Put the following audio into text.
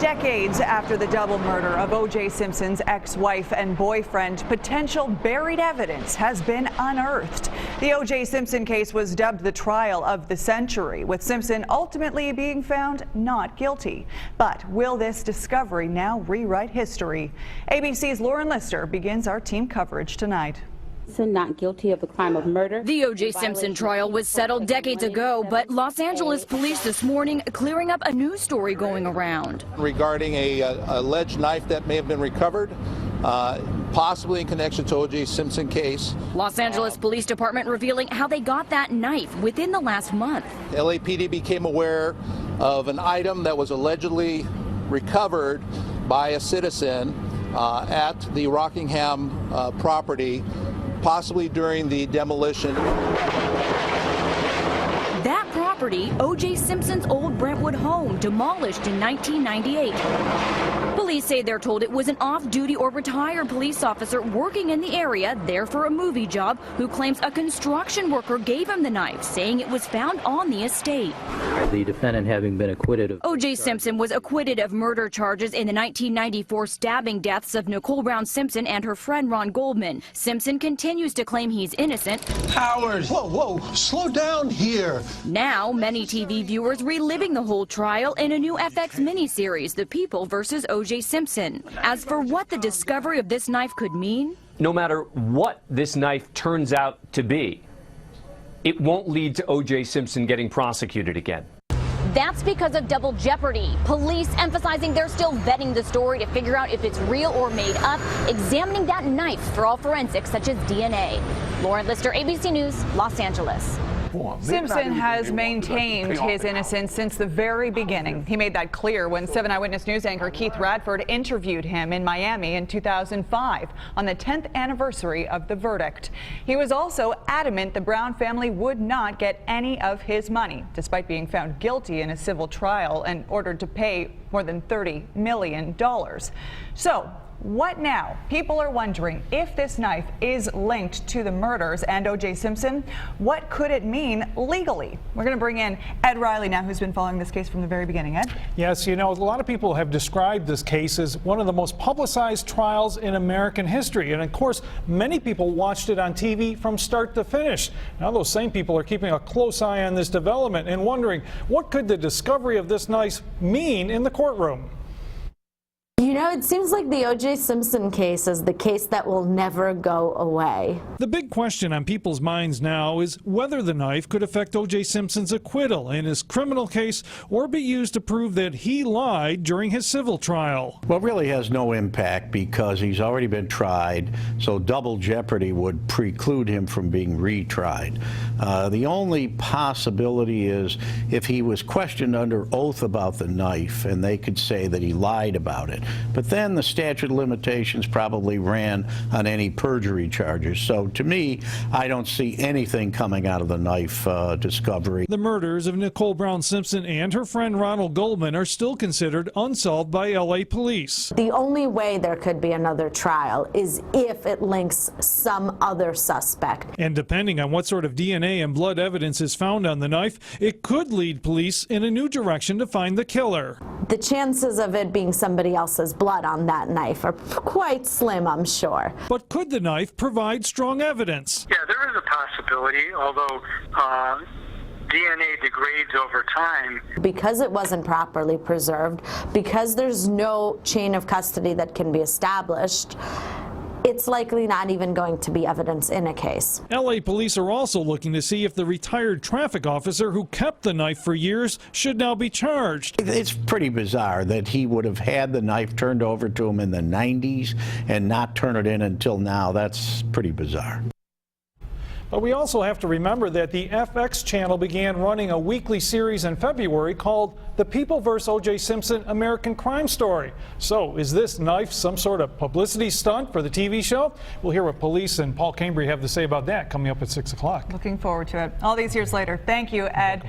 Decades after the double murder of O.J. Simpson's ex-wife and boyfriend, potential buried evidence has been unearthed. The O.J. Simpson case was dubbed the trial of the century, with Simpson ultimately being found not guilty. But will this discovery now rewrite history? ABC's Lauren Lister begins our team coverage tonight. Not guilty of the crime of murder. The O.J. Simpson trial was settled decades ago, but Los Angeles police this morning clearing up a news story going around. Regarding a alleged knife that may have been recovered, possibly in connection to O.J. Simpson case. Los Angeles Police Department revealing how they got that knife within the last month. LAPD became aware of an item that was allegedly recovered by a citizen at the Rockingham property, possibly during the demolition. That property, O.J. Simpson's old Brentwood home, demolished in 1998. Police say they're told it was an off-duty or retired police officer working in the area, there for a movie job, who claims a construction worker gave him the knife, saying it was found on the estate. The defendant having been acquitted of... O.J. Simpson was acquitted of murder charges in the 1994 stabbing deaths of Nicole Brown Simpson and her friend Ron Goldman. Simpson continues to claim he's innocent. Howard! Whoa, slow down here. Now, many TV viewers reliving the whole trial in a new FX miniseries, The People vs. O.J. Simpson. As for what the discovery of this knife could mean, no matter what this knife turns out to be, it won't lead to O.J. Simpson getting prosecuted again. That's because of double jeopardy. Police emphasizing they're still vetting the story to figure out if it's real or made up, examining that knife for all forensics such as DNA. Lauren Lister, ABC News, Los Angeles. Simpson has maintained his innocence since the very beginning. He made that clear when 7 Eyewitness News anchor Keith Radford interviewed him in Miami in 2005 on the 10th anniversary of the verdict. He was also adamant the Brown family would not get any of his money, despite being found guilty in a civil trial and ordered to pay more than $30 million. So, what now? People are wondering if this knife is linked to the murders and O.J. Simpson. What could it mean legally? We're going to bring in Ed Riley now, who's been following this case from the very beginning. Ed? Yes, you know, a lot of people have described this case as one of the most publicized trials in American history. And of course, many people watched it on TV from start to finish. Now, those same people are keeping a close eye on this development and wondering, what could the discovery of this knife mean in the courtroom? You know, it seems like the O.J. Simpson case is the case that will never go away. The big question on people's minds now is whether the knife could affect O.J. Simpson's acquittal in his criminal case or be used to prove that he lied during his civil trial. Well, it really has no impact because he's already been tried, so double jeopardy would preclude him from being retried. The only possibility is if he was questioned under oath about the knife and they could say that he lied about it. But then the statute of limitations probably ran on any perjury charges. So to me, I don't see anything coming out of the knife discovery. The murders of Nicole Brown Simpson and her friend Ronald Goldman are still considered unsolved by LA police. The only way there could be another trial is if it links some other suspect. And depending on what sort of DNA and blood evidence is found on the knife, it could lead police in a new direction to find the killer. The chances of it being somebody else's blood on that knife are quite slim, I'm sure. But could the knife provide strong evidence? Yeah, there is a possibility, although DNA degrades over time. Because it wasn't properly preserved, because there's no chain of custody that can be established, it's likely not even going to be evidence in a case. LA police are also looking to see if the retired traffic officer who kept the knife for years should now be charged. It's pretty bizarre that he would have had the knife turned over to him in the 90s and not turn it in until now. That's pretty bizarre. But we also have to remember that the FX channel began running a weekly series in February called The People vs. O.J. Simpson American Crime Story. So is this knife some sort of publicity stunt for the TV show? We'll hear what police and Paul Cambry have to say about that coming up at 6 o'clock. Looking forward to it. All these years later. Thank you, Ed.